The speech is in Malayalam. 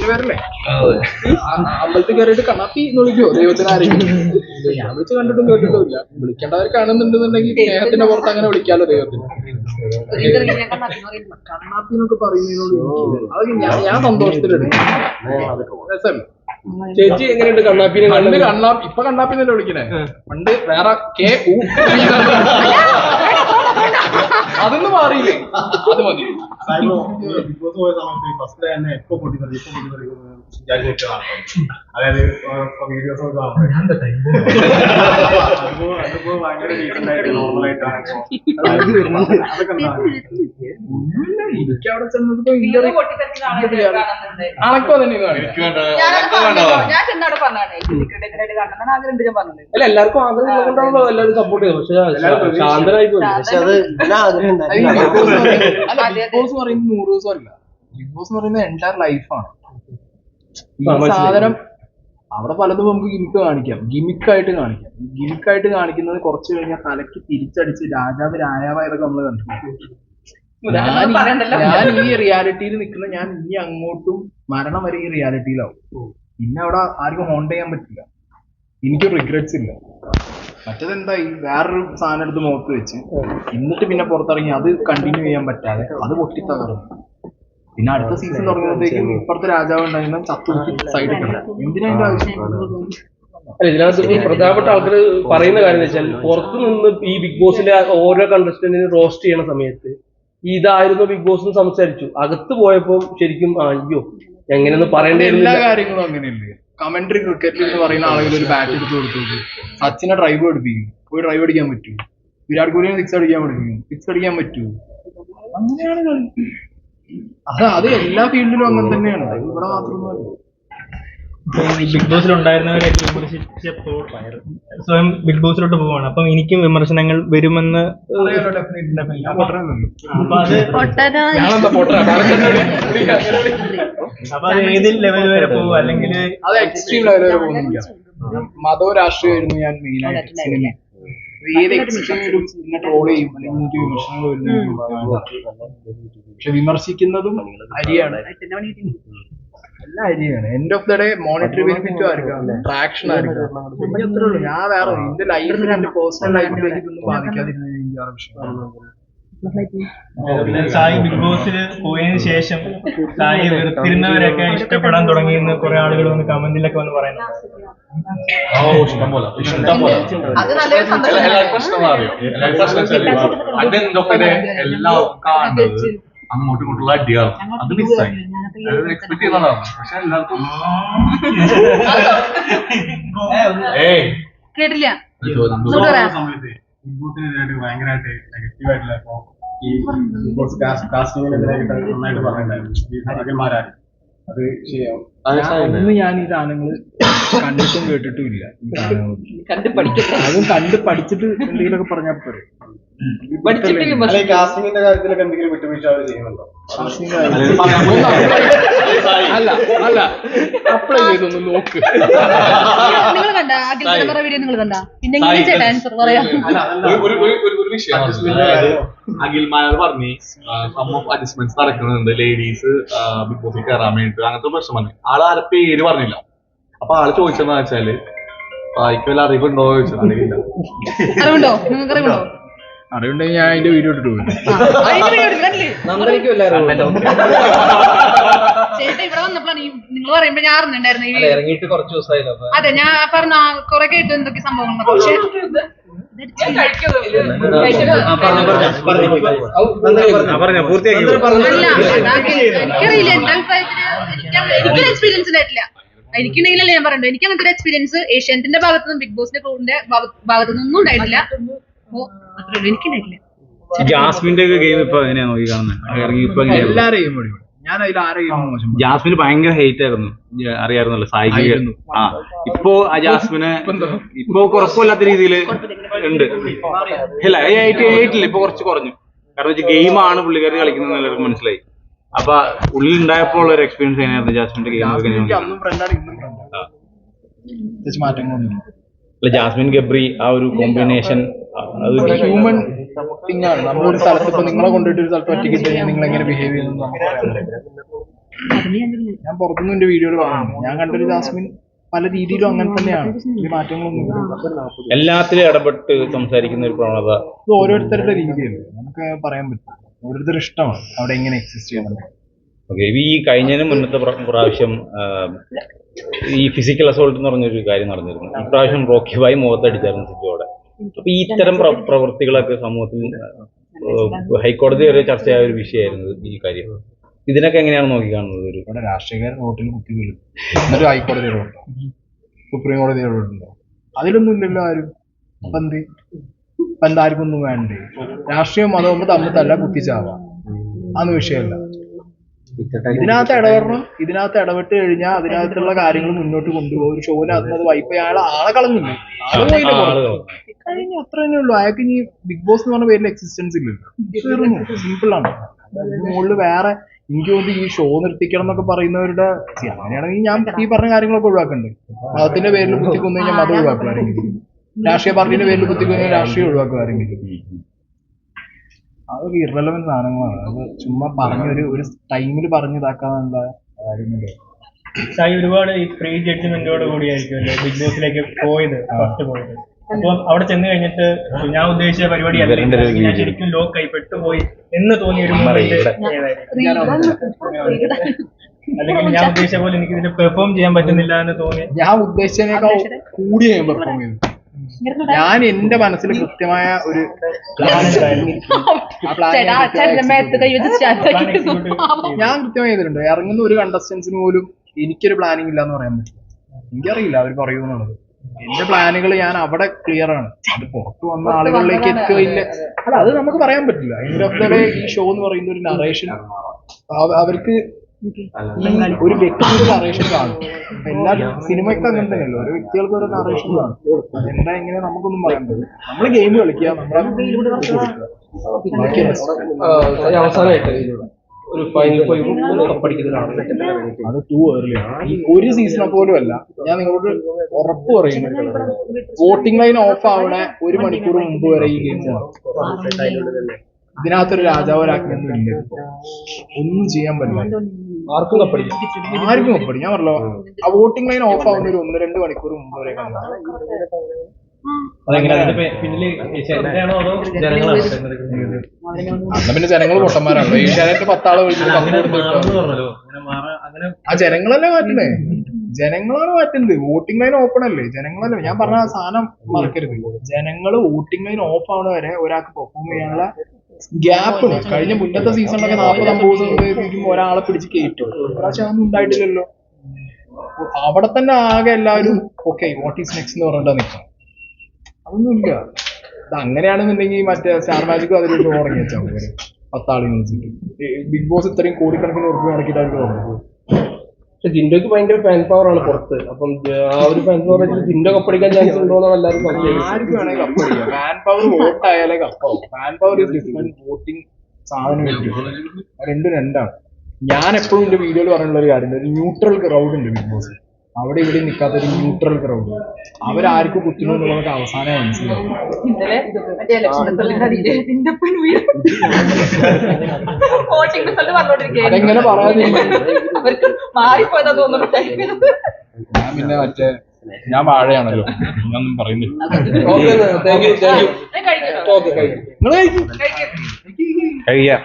പേരല്ലേ അമ്പലത്തിൽ കയറിയിട്ട് കണ്ണാപ്പി എന്ന് വിളിക്കോ ദൈവത്തിന് ആരെങ്കിലും? ഞാൻ വിളിച്ച് കണ്ടിട്ടും കേട്ടിട്ടുമില്ല. വിളിക്കേണ്ടവർ കാണുന്നുണ്ടെന്നുണ്ടെങ്കിൽ സ്നേഹത്തിന്റെ പുറത്ത് അങ്ങനെ വിളിക്കാലോ ദൈവത്തിന്. കണ്ണാപ്പി എന്നൊക്കെ പറയുന്നതിനോട് അതൊക്കെ ഞാൻ സന്തോഷത്തിലെടുക്കും. രസമല്ലേ? ചേച്ചി എങ്ങനെയുണ്ട് കണ്ണാപ്പിനെ? ഇപ്പൊ കണ്ണാപ്പിന്നല്ലേ വിളിക്കണേ. പണ്ട് വേറെ അതൊന്നും മാറിയില്ലേ? അത് മതി. ബിഗ് ബോസ് പോയ സമയത്ത് ഫസ്റ്റ് തന്നെ എപ്പോ അതായത് വീഡിയോസ് ഒക്കെ അതിപ്പോ ഭയങ്കര ഡീസന്റ് ആയിട്ട് നോർമൽ ആയിട്ടാണ് എനിക്ക് അവിടെ ചെന്നപ്പോ അണക്കോ തന്നെ അല്ല എല്ലാവർക്കും ആഗ്രഹം കൊണ്ടാണല്ലോ എല്ലാവരും സപ്പോർട്ട് ചെയ്യുന്നത്. പക്ഷെ ശാന്തനായി പോയി. പക്ഷെ അത് ബിഗ് ബോസ് പറയുന്നത് 100 ദിവസം അല്ല. ബിഗ് ബോസ് എന്ന് പറയുന്നത് എൻറ്റയർ ലൈഫാണ്. ഈ സാധനം അവിടെ പലതും നമുക്ക് ഗിമിക്കായിട്ട് കാണിക്കുന്നത് കുറച്ച് കഴിഞ്ഞാൽ തലയ്ക്ക് തിരിച്ചടിച്ച് രാജാവായതൊക്കെ നമ്മൾ കണ്ടിട്ടുണ്ട്. ഞാൻ ഈ റിയാലിറ്റിയിൽ നിൽക്കുന്ന ഞാൻ ഇനി അങ്ങോട്ടും മരണം വരെ ഈ റിയാലിറ്റിയിലാവും. പിന്നെ അവിടെ ആർക്കും ഹോണ്ട് ചെയ്യാൻ പറ്റില്ല. എനിക്ക് റിഗ്രറ്റ്സ് ഇല്ല. മറ്റേതെന്തായി വേറൊരു സാധനം എടുത്ത് മുഖത്ത് വെച്ച് എന്നിട്ട് പിന്നെ പുറത്തിറങ്ങി അത് കണ്ടിന്യൂ ചെയ്യാൻ പറ്റാതെ അത് പൊട്ടിത്തകർന്നു. പിന്നെ അടുത്ത സീസൺ തുടങ്ങുമ്പോഴത്തേക്കും ഇപ്പുറത്തെ രാജാവ് ഉണ്ടായിരുന്ന ചത്തുകുത്തി സൈഡിൽ എന്തിനാ അതിന്റെ ആവശ്യം? അല്ല, ഇതിനകത്ത് പ്രധാനപ്പെട്ട ആൾക്കാർ പറയുന്ന കാര്യം എന്ന് വെച്ചാൽ പുറത്തു നിന്ന് ഈ ബിഗ് ബോസിലെ ഓരോ കണ്ടസ്റ്റന്റിനെ റോസ്റ്റ് ചെയ്യണ സമയത്ത് ഇതായിരുന്നു ബിഗ് ബോസ് സംസാരിച്ചു. അകത്ത് പോയപ്പോ ശരിക്കും അയ്യോ എങ്ങനെയൊന്നും പറയേണ്ടിയിരുന്ന എല്ലാ കാര്യങ്ങളും അങ്ങനെയല്ലേ. കമന്ററി ക്രിക്കറ്റിൽ എന്ന് പറയുന്ന ആളുകൾ ഒരു ബാറ്റ് എടുത്ത് കൊടുത്തു. സച്ചിനെ ഡ്രൈവ് പഠിപ്പിക്കും. പോയി ഡ്രൈവ് അടിക്കാൻ പറ്റുമോ? വിരാട് കോഹ്ലിനെ സിക്സ് അടിക്കാൻ പഠിപ്പിക്കും. സിക്സ് അടിക്കാൻ പറ്റുമോ? അങ്ങനെയാണ് കളി. അത് എല്ലാ ഫീൽഡിലും അങ്ങനെ തന്നെയാണ്. ഇവിടെ മാത്രമൊന്നുമല്ല. ബിഗ് ബോസിൽ ഉണ്ടായിരുന്നവരെ വിമർശിച്ചപ്പോൾ സ്വയം ബിഗ് ബോസിലോട്ട് പോവാണ്. അപ്പം എനിക്കും വിമർശനങ്ങൾ വരുമെന്ന് അപ്പൊ അത് ഏതിൽ ലെവൽ വരെ പോകും? അല്ലെങ്കിൽ അത് എക്സ്ട്രീം ലെവൽ വരെ പോകുന്നില്ല. മതവും രാഷ്ട്രീയമായിരുന്നു ഞാൻ മെയിനായിട്ട് സിനിമ. ഏത് എക്സ്ട്രീമിലും പിന്നെ ട്രോൾ ചെയ്യും അല്ലെങ്കിൽ എനിക്ക് വിമർശനങ്ങൾ വരുന്ന. പക്ഷെ വിമർശിക്കുന്നതും അരിയാണ്, എല്ലാ അരിയാണ്. End of the day monetary ബെനിഫിറ്റും ആയിരിക്കും, ട്രാക്ഷൻ ആയിരിക്കും. പിന്നെ അത്രേ ഉള്ളൂ. ഞാൻ വേറെ എന്റെ ലൈഫിൽ എന്റെ പേഴ്സണൽ ലൈഫിലേക്ക് ഇതൊന്നും ബാധിക്കാതിരുന്നത് എനിക്ക് ആ വിഷയമാണ്. സായി ബിഗ് ബോസിൽ പോയതിനു ശേഷം സായി വെറുത്തിരുന്നവരൊക്കെ ഇഷ്ടപ്പെടാൻ തുടങ്ങിയെന്ന് കുറെ ആളുകൾ വന്ന് കമന്റിലൊക്കെ വന്ന് പറയുന്നത്. അങ്ങോട്ടും ഇങ്ങോട്ടുള്ള അടിയാണ്. അത് മിസ്സായി. എക്സ്പെക്ട് ചെയ്യുന്നതാണ്. പക്ഷെ എല്ലാവർക്കും കേട്ടില്ല. സമയത്ത് ബിഗ് ബോസിനെതിരായിട്ട് ഭയങ്കരമായിട്ട് നെഗറ്റീവ് ആയിട്ടുള്ള ഈ ബിഗ് ബോസ് കാസ്റ്റിങ്ങിനെതിരായിട്ട് നന്നായിട്ട് പറഞ്ഞിട്ടുണ്ടായിരുന്നു അഖിൽമാരാര്. അത് ശരിയാവും. അതൊന്നും ഞാൻ ഈ സാധനങ്ങൾ കണ്ടിട്ടും കേട്ടിട്ടും ഇല്ല. അതും കണ്ട് പഠിച്ചിട്ട് എന്തെങ്കിലുമൊക്കെ പറഞ്ഞാൽ പോരെ. കാസ്റ്റിങ്ങിന്റെ കാര്യത്തിലൊക്കെ എന്തെങ്കിലും വിട്ടുവീഴ്ച അവർ ചെയ്യുന്നുണ്ടോ? അല്ല അപ്ലൈ ചെയ്തൊന്ന് നോക്ക്. നിങ്ങൾ കണ്ട അഖിൽ വീഡിയോ നിങ്ങൾ കണ്ട? പിന്നെ ആൻസർ പറയാം. ഒരു വിഷയം അഖിൽമാർ പറഞ്ഞ് സം ഓഫ് അഡ്ജസ്റ്റ്മെന്റ്സ് നടക്കുന്നുണ്ട്. ലേഡീസ് ബിഗ് ബോസിൽ കയറാൻ വേണ്ടിട്ട് അങ്ങനത്തെ പ്രശ്നം പറഞ്ഞു. ആളെ പേര് പറഞ്ഞില്ല. അപ്പൊ ആള് ചോദിച്ചെന്ന് വെച്ചാല് എനിക്ക് വല്ല അറിവുണ്ടോ ചോദിച്ചത്. അറിവില്ല. അറിവുണ്ടോ? നിങ്ങൾക്ക് അറിവുണ്ടോ? അറിവുണ്ടെങ്കിൽ ഞാൻ അതിന്റെ വീഡിയോ ഇട്ടിട്ട് പോകും. ചേട്ടാ ഇവിടെ വന്നപ്പോഴാണ് നിങ്ങൾ പറയുമ്പോ ഞാൻ അറിഞ്ഞിട്ടുണ്ടായിരുന്നു. ഇറങ്ങിയിട്ട് കുറച്ച് ദിവസമായില്ലോ. അതെ, ഞാൻ പറഞ്ഞ കുറെ കേട്ടു എന്തൊക്കെ സംഭവങ്ങൾ. പക്ഷെ എനിക്കറിയില്ല. എനിക്കൊരു എക്സ്പീരിയൻസ് ഉണ്ടായിട്ടില്ല. എനിക്കുണ്ടെങ്കിലല്ലേ ഞാൻ പറയണ്ടോ. എനിക്ക് അങ്ങനത്തെ ഒരു എക്സ്പീരിയൻസ് ഏഷ്യാനെറ്റിന്റെ ഭാഗത്തുനിന്നും ബിഗ് ബോസിന്റെ ക്രൂവിന്റെ ഭാഗത്തുനിന്നും ഉണ്ടായിട്ടില്ല. എനിക്കുണ്ടായിട്ടില്ല. ജാസ്മിന്റെ ഗെയിം ഇപ്പൊ എങ്ങനെയാ നോക്കി കാണുന്നത്? എല്ലാരെയും ഞാൻ അതിൽ ആരെയും മോശം. ജാസ്മിന് ഭയങ്കര ഹെയ്റ്റ് ആയിരുന്നു, അറിയാറുന്നല്ലോ സായിക്ക്. ഇപ്പോ ആ ജാസ്മിന് ഇപ്പൊ കുഴപ്പമില്ലാത്ത രീതിയിൽ ഉണ്ട്. ഇല്ല ഹെയ്റ്റില്ല, ഇപ്പൊ കുറച്ച് കുറഞ്ഞു. കാരണം വെച്ചാൽ ഗെയിമാണ് പുള്ളിക്കാരി കളിക്കുന്നത് എല്ലാവർക്കും മനസ്സിലായി. അപ്പൊ ഉള്ളിൽ ഉണ്ടായപ്പോൾ ഉള്ള ഒരു എക്സ്പീരിയൻസ് എങ്ങനെയായിരുന്നു ജാസ്മിന്റെ ഗെയിം? അല്ല, ജാസ്മിൻ ഗബ്രി ആ ഒരു കോമ്പിനേഷൻ ഹ്യൂമൻ തിങ് ആണ്. നമ്മളൊരു സ്ഥലത്ത് ഇപ്പൊ നിങ്ങളെ കൊണ്ടുപോയിട്ട് ഒരു സ്ഥലത്ത് ഒറ്റയ്ക്ക് കഴിഞ്ഞാൽ നിങ്ങൾ എങ്ങനെ ബിഹേവ് ചെയ്യുന്നു. ഞാൻ പുറത്തുനിന്ന് എന്റെ വീഡിയോയിൽ കാണുന്നു. ഞാൻ കണ്ടൊരു ജാസ്മിൻ പല രീതിയിലും അങ്ങനെ തന്നെയാണ്. വലിയ മാറ്റങ്ങളൊന്നും എല്ലാത്തിലും ഇടപെട്ട് സംസാരിക്കുന്ന ഒരു പ്രവണത ഇത് ഓരോരുത്തരുടെ രീതിയല്ലേ, നമുക്ക് പറയാൻ പറ്റും. ഓരോരുത്തരുടെ ഇഷ്ടമാണ് അവിടെ എങ്ങനെ എക്സിസ്റ്റ് ചെയ്യണം. ഓക്കെ. ഈ കഴിഞ്ഞതിന് മുന്നത്തെ പ്രാവശ്യം ഈ ഫിസിക്കൽ അസോൾട്ട് എന്ന് പറഞ്ഞൊരു കാര്യം നടന്നിരുന്നു. ഇപ്രാവശ്യം റോക്കി ബായി മുഖത്തടിച്ചായിരുന്നു സിജോടെ. അപ്പൊ ഈ ഇത്തരം പ്രവൃത്തികളൊക്കെ സമൂഹത്തിൽ ഹൈക്കോടതി വരെ ചർച്ചയായ ഒരു വിഷയമായിരുന്നു ഈ കാര്യം. ഇതിനൊക്കെ എങ്ങനെയാണ് നോക്കിക്കാണുന്നത്? ഒരു ഇവിടെ രാഷ്ട്രീയക്കാരൻ റോട്ടിൽ കുത്തി വീഴും, എന്നിട്ട് ഹൈക്കോടതി ഇടപെട്ടോ, സുപ്രീം കോടതി ഇടപെട്ടുണ്ടോ? അതിലൊന്നും ഇല്ലല്ലോ ആരും. അപ്പൊ എന്താർക്കും ഒന്നും വേണ്ടേ? രാഷ്ട്രീയം മതമൊന്നും തമ്മിൽ തല്ല കുത്തിച്ചാവാം, അതൊന്നും വിഷയമല്ല. ഇതിനകത്ത് ഇടപെടണം. ഇതിനകത്ത് ഇടപെട്ട് കഴിഞ്ഞാൽ അതിനകത്തുള്ള കാര്യങ്ങൾ മുന്നോട്ട് കൊണ്ടുപോകും. ഒരു ഷോനകത്ത് അത് വൈപ്പ് ചെയ്യാൻ ആളെ കളഞ്ഞില്ലേ, കഴിഞ്ഞ അത്ര തന്നെ ഉള്ളൂ. അയാൾക്ക് ഇനി ബിഗ് ബോസ് എന്ന് പറഞ്ഞ പേരിൽ എക്സിസ്റ്റൻസ് ഇല്ലല്ലോ. സിമ്പിൾ ആണ്. മുകളിൽ വേറെ എനിക്ക് തോന്നുന്നു ഈ ഷോ നിർത്തിക്കണം എന്നൊക്കെ പറയുന്നവരുടെ അങ്ങനെയാണെങ്കിൽ ഞാൻ ഈ പറഞ്ഞ കാര്യങ്ങളൊക്കെ ഒഴിവാക്കണ്ടേ. മതത്തിന്റെ പേരിൽ കുത്തിക്കൊന്നു കഴിഞ്ഞാൽ മതം ഒഴിവാക്കുക ആരെങ്കിലും, രാഷ്ട്രീയ പാർട്ടിയുടെ പേരിൽ കുത്തിക്കൊന്നു രാഷ്ട്രീയം ഒഴിവാക്കുക ആരെങ്കിലും. അതൊക്കെ ഇറലവന്റ് സാധനങ്ങളാണ്. അത് ചുമ്മാ ഒരു ടൈമിൽ പറഞ്ഞിതാക്കാന്നുള്ള കാര്യമില്ല. ഒരുപാട് ഈ പ്രീ ജഡ്ജ്മെന്റോട് കൂടിയായിരിക്കും അല്ലേ ബിഗ് ബോസിലേക്ക് ഫസ്റ്റ് പോയത്. അപ്പൊ അവിടെ ചെന്ന് കഴിഞ്ഞിട്ട് ഞാൻ ഉദ്ദേശിച്ച പരിപാടി ഞാൻ ശരിക്കും ലോ കൈപ്പെട്ടു പോയി എന്ന് തോന്നിയ ഒരു മൊമെന്റ് അല്ലെങ്കിൽ ഞാൻ ഉദ്ദേശിച്ച പോലെ എനിക്ക് ഇതിൽ പെർഫോം ചെയ്യാൻ പറ്റുന്നില്ല എന്ന് തോന്നി. ഞാൻ ഉദ്ദേശിച്ചതിനേക്കാൾ കൂടി ഞാൻ പെർഫോം ചെയ്തു. ഞാൻ എന്റെ മനസ്സിൽ കൃത്യമായ ഒരു ഞാൻ കൃത്യമായി ചെയ്തിട്ടുണ്ട്. ഇറങ്ങുന്ന ഒരു കണ്ടസ്റ്റൻസിന് പോലും എനിക്കൊരു പ്ലാനിങ് ഇല്ല എന്ന് പറയാൻ പറ്റില്ല. എനിക്കറിയില്ല അവർ പറയുമെന്നുള്ളത്. എന്റെ പ്ലാനുകൾ ഞാൻ അവിടെ ക്ലിയർ ആണ്. അത് പുറത്തു വന്ന ആളുകളിലേക്ക് എത്തുകയില്ല. അല്ല, അത് നമുക്ക് പറയാൻ പറ്റില്ല. എൻഡ് ഓഫ് ദ ഡേ ഈ ഷോ എന്ന് പറയുന്ന ഒരു നറേഷൻ, അവർക്ക് ഈ ഒരു വ്യക്തിയുടെ നറേഷൻ കാണും. എല്ലാ സിനിമയ്ക്ക് അങ്ങനെ തന്നെയല്ലോ, ഓരോ വ്യക്തികൾക്ക് ഓരോ നറേഷൻ കാണും. അതെന്താ എങ്ങനെ നമുക്കൊന്നും പറയാൻ പറ്റില്ല. നമ്മള് ഗെയിം കളിക്കുക, അവസാനമായിട്ട് ഒരു ഫൈനൽ പോയി കപ്പടിക്കുന്നതാണ്. അത് ടൂ ഏർലിയാണ്. ഈ ഒരു സീസണെ പോലും അല്ല. ഞാൻ നിങ്ങളോട് ഉറപ്പ് പറയുന്നത്, വോട്ടിംഗ് ലൈൻ ഓഫ് ആവണ 1 മണിക്കൂർ മുമ്പ് വരെ ഈ ഗെയിം ഇതിനകത്തൊരു രാജാവരാക്കിയൊന്നും ഇല്ല. ഒന്നും ചെയ്യാൻ പറ്റില്ല. ആർക്കും കപ്പടിക്കും. ഞാൻ പറഞ്ഞല്ലോ, ആ വോട്ടിംഗ് ലൈൻ ഓഫ് ആവുന്ന ഒരു 1-2 മണിക്കൂർ മുമ്പ് വരെ കാണാം. അന്ന് പിന്നെ ജനങ്ങൾ പൊട്ടന്മാരാണ്. ഏഷ്യാനെറ്റ് 10 ആളെ വിളിച്ചിട്ട് 10 കൊടുത്തിട്ടോ. ആ ജനങ്ങളല്ലേ മാറ്റുന്നേ, ജനങ്ങളാണ് മാറ്റുന്നത്. വോട്ടിംഗ് ലൈൻ ഓപ്പൺ അല്ലേ, ജനങ്ങളല്ലേ. ഞാൻ പറഞ്ഞ ആ സാധനം മറക്കരുത്. ജനങ്ങള് വോട്ടിംഗ് ലൈൻ ഓഫ് ആവണ വരെ ഒരാൾക്ക് പെർഫോം ചെയ്യാനുള്ള ഗ്യാപ്പ് ഉണ്ട്. കഴിഞ്ഞ മുന്നത്തെ സീസണിലൊക്കെ 40-50 ഒരാളെ പിടിച്ച് കയറ്റും. പ്രാവശ്യം അതൊന്നും ഉണ്ടായിട്ടില്ലല്ലോ. അവിടെ തന്നെ ആകെ എല്ലാവരും ഓക്കെ വാട്ട് ഈസ് നെക്സ്റ്റ് എന്ന് പറഞ്ഞിട്ടാ നിൽക്കണം. അതൊന്നുമില്ല. ഇത് അങ്ങനെയാണെന്നുണ്ടെങ്കിൽ മറ്റേ സ്റ്റാർ മാജിക്കും അതിൽ ഷോ തുടങ്ങി വെച്ചാൽ 10 ആളുകൾ വെച്ചിട്ട്. ബിഗ് ബോസ് ഇത്രയും കോടിക്കണക്കിന് ഉറപ്പ് കണക്കിട്ടായിട്ട് തുടങ്ങുന്നത്. പക്ഷെ ജിൻഡോക്ക് ഭയങ്കര ഫാൻ പവർ ആണ് പുറത്ത്. അപ്പം ആ ഒരു ഫാൻ പവർ വെച്ചിട്ട് ജിൻഡോ കപ്പടിക്കാൻ ചാൻസ് ഉണ്ടോ എന്നാണ് എല്ലാവരും ആർക്ക് വേണമെങ്കിൽ കപ്പടിക്കാം. ഫാൻ പവർ വോട്ട് ആയാലേ കപ്പാവും. Fan power is different, voting സാധനം രണ്ടാണ്. ഞാൻ എപ്പോഴും എന്റെ വീഡിയോയിൽ പറഞ്ഞുള്ള ഒരു കാര്യം, ഒരു ന്യൂട്രൽ ക്രൗഡ് ഉണ്ട് ബിഗ് ബോസ്. അവിടെ ഇവിടെ നിൽക്കാത്ത ഒരു ന്യൂട്രൽ ക്രൗഡ്. അവരാർക്കും കുത്തുന്നു എന്നുള്ളത് അവസാനം മനസ്സിലാവും. അതെങ്ങനെ പറയാതില്ല. ഞാൻ പിന്നെ ഞാൻ വാഴയാണല്ലോ, ഞാനൊന്നും പറയുന്നില്ല. കഴിയാം.